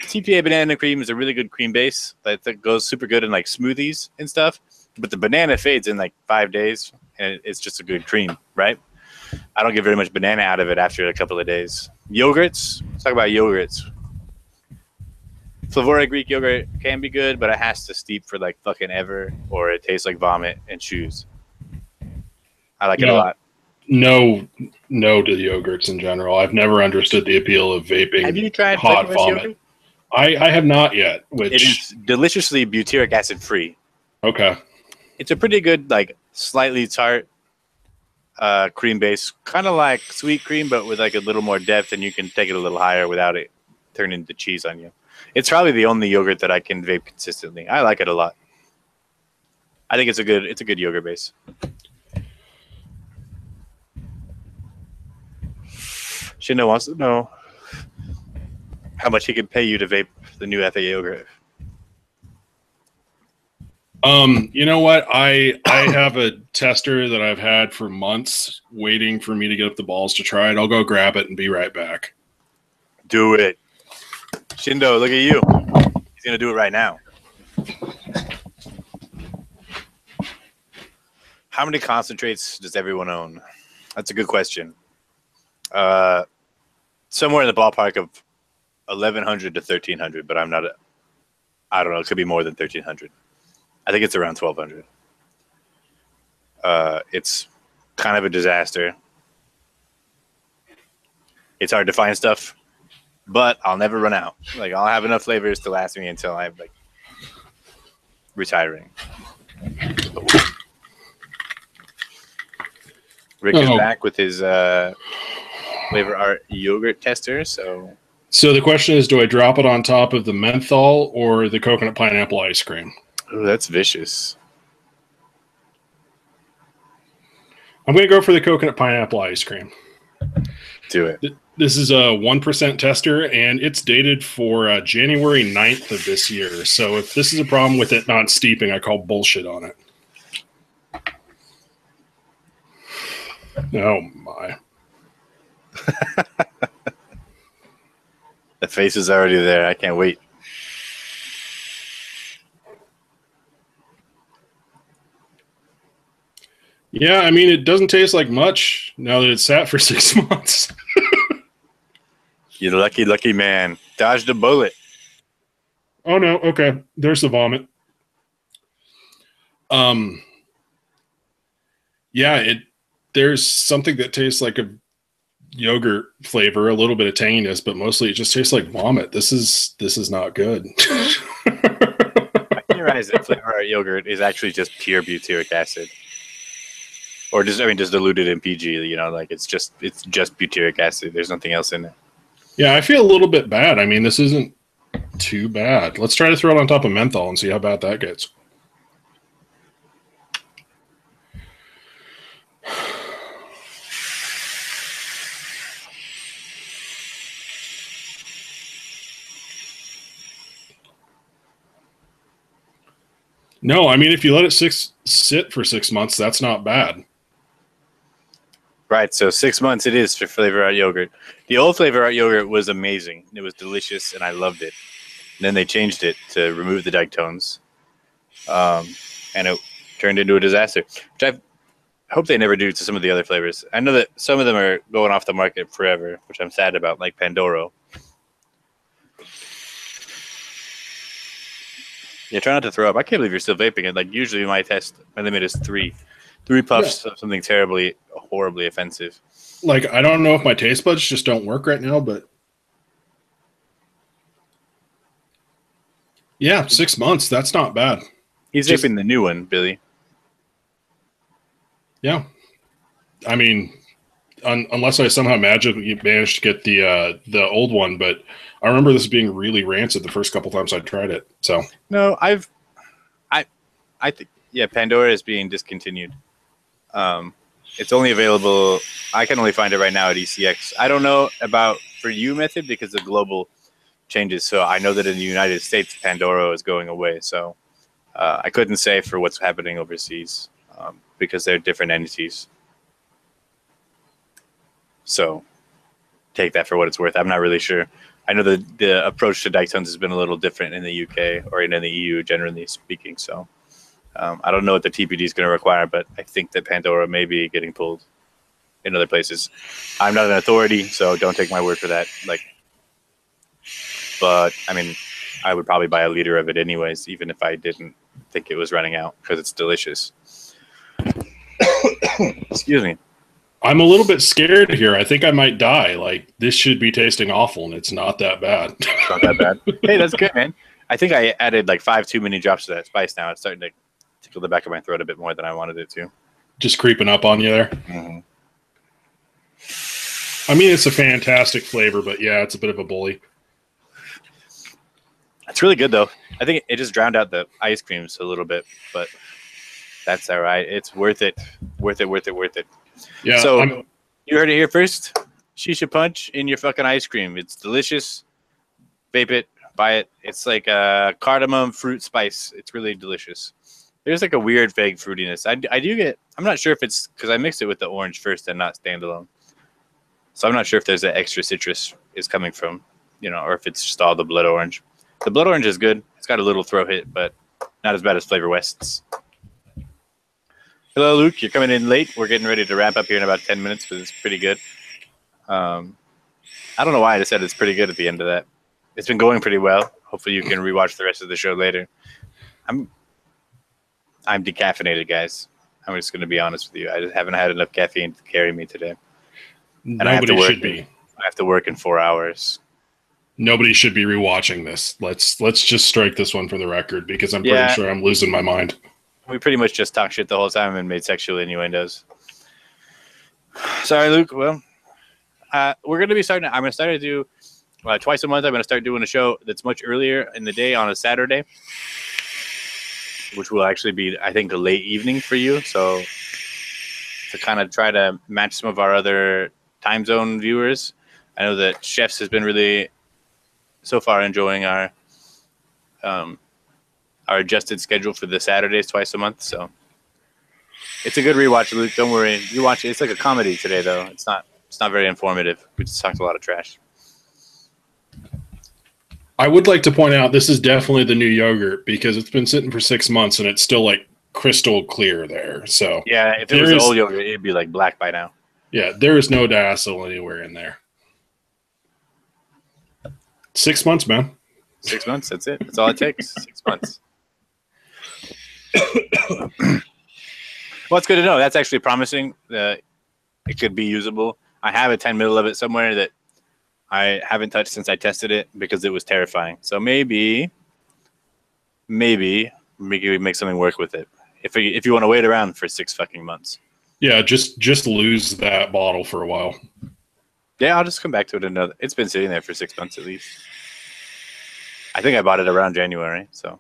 TPA banana cream is a really good cream base that goes super good in like smoothies and stuff. But the banana fades in like 5 days, and it's just a good cream, right? I don't get very much banana out of it after a couple of days. Yogurts. Let's talk about yogurts. Flavoric Greek yogurt can be good, but it has to steep for like fucking ever, or it tastes like vomit and chews. I like it a lot. No to the yogurts in general. I've never understood the appeal of vaping. Have you tried hot vomit? Yogurt? I have not yet. Which it is deliciously butyric acid free. Okay. It's a pretty good, like slightly tart cream base, kind of like sweet cream, but with like a little more depth, and you can take it a little higher without it turning into cheese on you. It's probably the only yogurt that I can vape consistently. I like it a lot. I think it's a good yogurt base. Shindo wants to know how much he can pay you to vape the new FA yogurt. You know what? I have a tester that I've had for months waiting for me to get up the balls to try it. I'll go grab it and be right back. Do it. Shindo, look at you. He's going to do it right now. How many concentrates does everyone own? That's a good question. Somewhere in the ballpark of 1,100 to 1,300, but I don't know. It could be more than 1,300. I think it's around 1,200. It's kind of a disaster. It's hard to find stuff, but I'll never run out. Like I'll have enough flavors to last me until I'm like retiring. Rick is back with his flavor art yogurt tester. So the question is, do I drop it on top of the menthol or the coconut pineapple ice cream? Oh, that's vicious. I'm going to go for the coconut pineapple ice cream. Do it. This is a 1% tester, and it's dated for January 9th of this year. So if this is a problem with it not steeping, I call bullshit on it. Oh, my. The face is already there. I can't wait. Yeah, I mean, it doesn't taste like much now that it's sat for 6 months. You lucky, lucky man. Dodged a bullet. Oh, no. Okay. There's the vomit. Yeah, there's something that tastes like a yogurt flavor, a little bit of tanginess, but mostly it just tastes like vomit. This is not good. I theorize that flavor art yogurt is actually just pure butyric acid. Or just diluted in PG, you know, like it's just butyric acid. There's nothing else in it. Yeah, I feel a little bit bad. I mean, this isn't too bad. Let's try to throw it on top of menthol and see how bad that gets. No, I mean, if you let it sit for 6 months, that's not bad. Right, so 6 months it is for Flavor Art yogurt. The old Flavor Art yogurt was amazing. It was delicious, and I loved it. And then they changed it to remove the diketones, and it turned into a disaster, which I hope they never do to some of the other flavors. I know that some of them are going off the market forever, which I'm sad about, like Pandoro. Yeah, try not to throw up. I can't believe you're still vaping it. Like, usually my limit is three puffs of something terribly, horribly offensive. Like, I don't know if my taste buds just don't work right now, but yeah, 6 months. That's not bad. He's vaping the new one, Billy. Yeah. I mean, unless I somehow magically managed to get the old one, but I remember this being really rancid the first couple times I tried it. So no, I think Pandora is being discontinued. It's only available. I can only find it right now at e-cig. I don't know about for you method because the global changes. So I know that in the United States, Pandora is going away. So I couldn't say for what's happening overseas because they're different entities. So take that for what it's worth. I'm not really sure. I know that the approach to diketones has been a little different in the UK or in the EU, generally speaking. So I don't know what the TPD is going to require, but I think that Pandora may be getting pulled in other places. I'm not an authority, so don't take my word for that. But I mean, I would probably buy a liter of it anyways, even if I didn't think it was running out, because it's delicious. Excuse me. I'm a little bit scared here. I think I might die. Like, this should be tasting awful, and it's not that bad. It's not that bad. Hey, that's good, man. I think I added like 5 too many drops to that spice now. It's starting to tickle the back of my throat a bit more than I wanted it to. Just creeping up on you there. Mm-hmm. I mean, it's a fantastic flavor, but yeah, it's a bit of a bully. It's really good, though. I think it just drowned out the ice creams a little bit, but that's all right. It's worth it. Worth it. Yeah. So you heard it here first. Shisha Punch in your fucking ice cream. It's delicious. Vape it. Buy it. It's like a cardamom fruit spice. It's really delicious. There's like a weird vague fruitiness. I do get. I'm not sure if it's because I mixed it with the orange first and not standalone. So I'm not sure if there's an extra citrus is coming from, or if it's just all the blood orange. The blood orange is good. It's got a little throat hit, but not as bad as Flavor West's. Hello, Luke. You're coming in late. We're getting ready to wrap up here in about 10 minutes, but it's pretty good. I don't know why I just said it's pretty good at the end of that. It's been going pretty well. Hopefully you can rewatch the rest of the show later. I'm decaffeinated, guys. I'm just going to be honest with you. I just haven't had enough caffeine to carry me today. And Nobody should be. I have to work in 4 hours. Nobody should be rewatching this. Let's just strike this one from the record because I'm pretty sure I'm losing my mind. We pretty much just talked shit the whole time and made sexual innuendos. Sorry, Luke. Well, we're going to be starting. I'm going to start to do twice a month. I'm going to start doing a show that's much earlier in the day on a Saturday, which will actually be, I think, a late evening for you. So to kind of try to match some of our other time zone viewers, I know that Chefs has been really so far enjoying our adjusted schedule for the Saturdays twice a month. So it's a good rewatch, Luke. Don't worry. You watch it. It's like a comedy today, though. It's not very informative. We just talked a lot of trash. I would like to point out this is definitely the new yogurt because it's been sitting for 6 months and it's still like crystal clear there. So yeah, if it was the old yogurt, it'd be like black by now. Yeah, there is no diacetyl anywhere in there. 6 months, man. 6 months. That's it. That's all it takes. 6 months. Well, it's good to know. That's actually promising. It could be usable. I have a 10 ml of it somewhere that I haven't touched since I tested it because it was terrifying. So maybe we make something work with it. If you want to wait around for 6 fucking months. Yeah, just lose that bottle for a while. Yeah, I'll just come back to it another. It's been sitting there for 6 months at least. I think I bought it around January, so.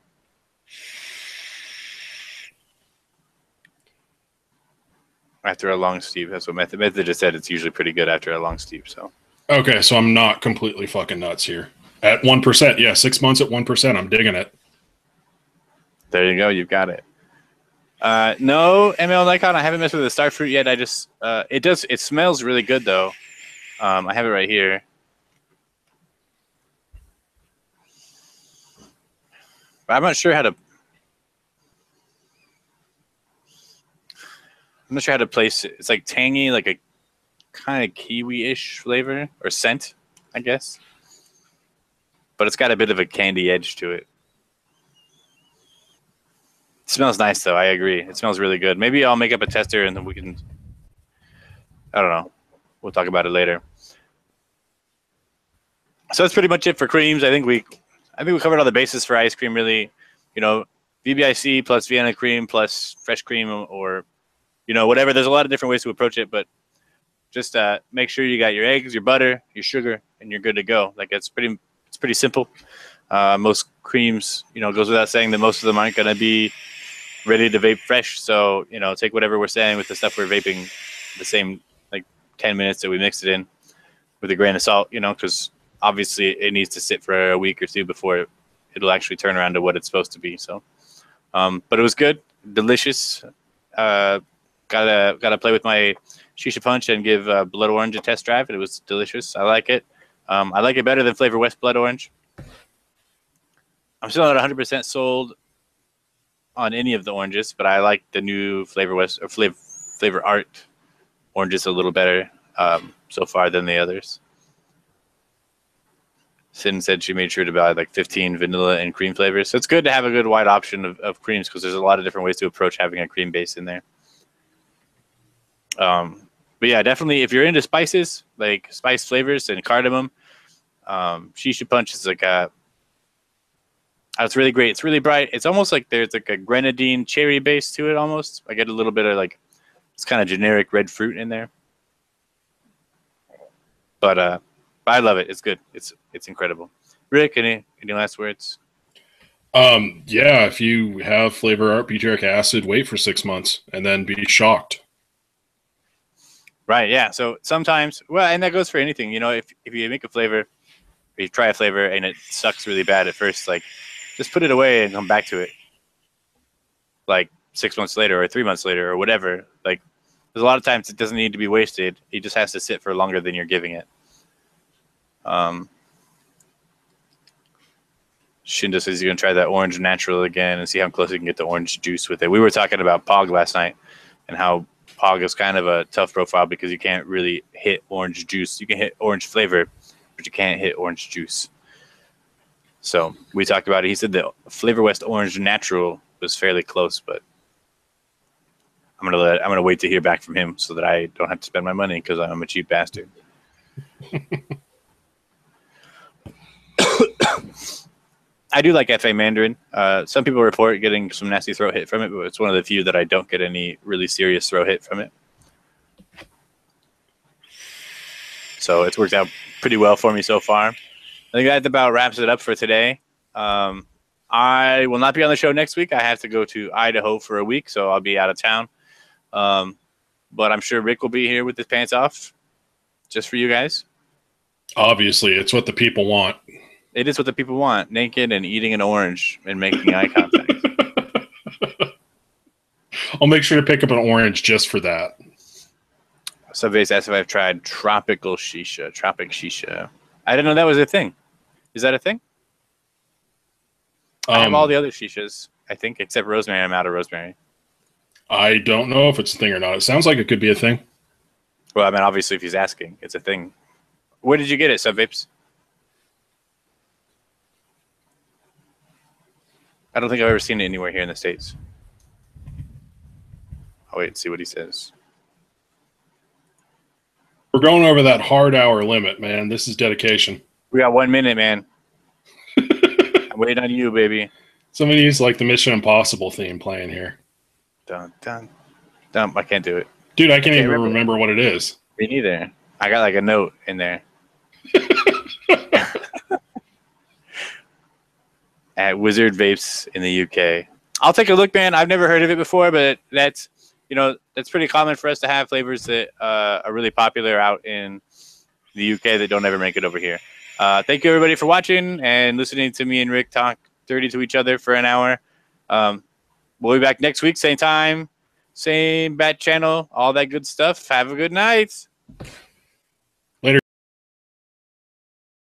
After a long steep, that's what Method just said. It's usually pretty good after a long steep. So. Okay, so I'm not completely fucking nuts here. At 1%, yeah, 6 months at 1%. I'm digging it. There you go. You've got it. No, ML Nikon. I haven't messed with the star fruit yet. I just it smells really good though. I have it right here. But I'm not sure how to. I'm not sure how to place it. It's like tangy, like a kind of kiwi-ish flavor or scent, I guess. But it's got a bit of a candy edge to it. It smells nice though. I agree. It smells really good. Maybe I'll make up a tester and then we can. I don't know. We'll talk about it later. So that's pretty much it for creams. I think we covered all the bases for ice cream. Really, VBIC plus Vienna cream plus fresh cream or whatever. There's a lot of different ways to approach it, but just make sure you got your eggs, your butter, your sugar, and you're good to go. Like it's pretty simple. Most creams, goes without saying that most of them aren't going to be ready to vape fresh. So take whatever we're saying with the stuff we're vaping, the same like 10 minutes that we mixed it in with a grain of salt. Because obviously it needs to sit for a week or two before it'll actually turn around to what it's supposed to be. So, but it was good, delicious. Gotta play with my Shisha Punch and give Blood Orange a test drive. It was delicious. I like it. I like it better than Flavor West Blood Orange. I'm still not 100% sold on any of the oranges, but I like the new Flavor West or Flavor Art oranges a little better so far than the others. Sin said she made sure to buy like 15 vanilla and cream flavors. So it's good to have a good wide option of creams because there's a lot of different ways to approach having a cream base in there. But yeah, definitely if you're into spices, like spice flavors and cardamom, Shisha Punch is like it's really great. It's really bright. It's almost like there's like a grenadine cherry base to it almost. I get a little bit of like, it's kind of generic red fruit in there. But I love it. It's good. It's incredible. Rick, any last words? Yeah, if you have Flavor Art butyric acid, wait for 6 months and then be shocked. Right, yeah. So sometimes, well, and that goes for anything. If you make a flavor, or you try a flavor and it sucks really bad at first, like just put it away and come back to it. Like 6 months later or 3 months later or whatever. Like there's a lot of times it doesn't need to be wasted. It just has to sit for longer than you're giving it. Shinda says he's going to try that orange natural again and see how close he can get the orange juice with it. We were talking about Pog last night and how Pog is kind of a tough profile because you can't really hit orange juice. You can hit orange flavor, but you can't hit orange juice. So we talked about it. He said the Flavor West Orange Natural was fairly close, but I'm gonna wait to hear back from him so that I don't have to spend my money because I'm a cheap bastard. I do like FA Mandarin. Some people report getting some nasty throat hit from it, but it's one of the few that I don't get any really serious throat hit from it. So it's worked out pretty well for me so far. I think that about wraps it up for today. I will not be on the show next week. I have to go to Idaho for a week, so I'll be out of town. But I'm sure Rick will be here with his pants off just for you guys. Obviously, it's what the people want. It is what the people want. Naked and eating an orange and making eye contact. I'll make sure to pick up an orange just for that. Somebody asked if I've tried Tropic Shisha. I didn't know that was a thing. Is that a thing? I have all the other shishas, I think, except rosemary. I'm out of rosemary. I don't know if it's a thing or not. It sounds like it could be a thing. Well, I mean, obviously, if he's asking, it's a thing. Where did you get it, Sub-Vapes? I don't think I've ever seen it anywhere here in the States. I'll wait and see what he says. We're going over that hard hour limit, man. This is dedication. We got 1 minute, man. I'm waiting on you, baby. Somebody needs like the Mission Impossible theme playing here. Dun, dun, dun. I can't do it. Dude, I can't even remember what it is. Me neither. I got like a note in there. At Wizard Vapes in the UK. I'll take a look, man. I've never heard of it before, but that's pretty common for us to have flavors that are really popular out in the UK that don't ever make it over here. Thank you, everybody, for watching and listening to me and Rick talk dirty to each other for an hour. We'll be back next week, same time, same bat channel, all that good stuff. Have a good night.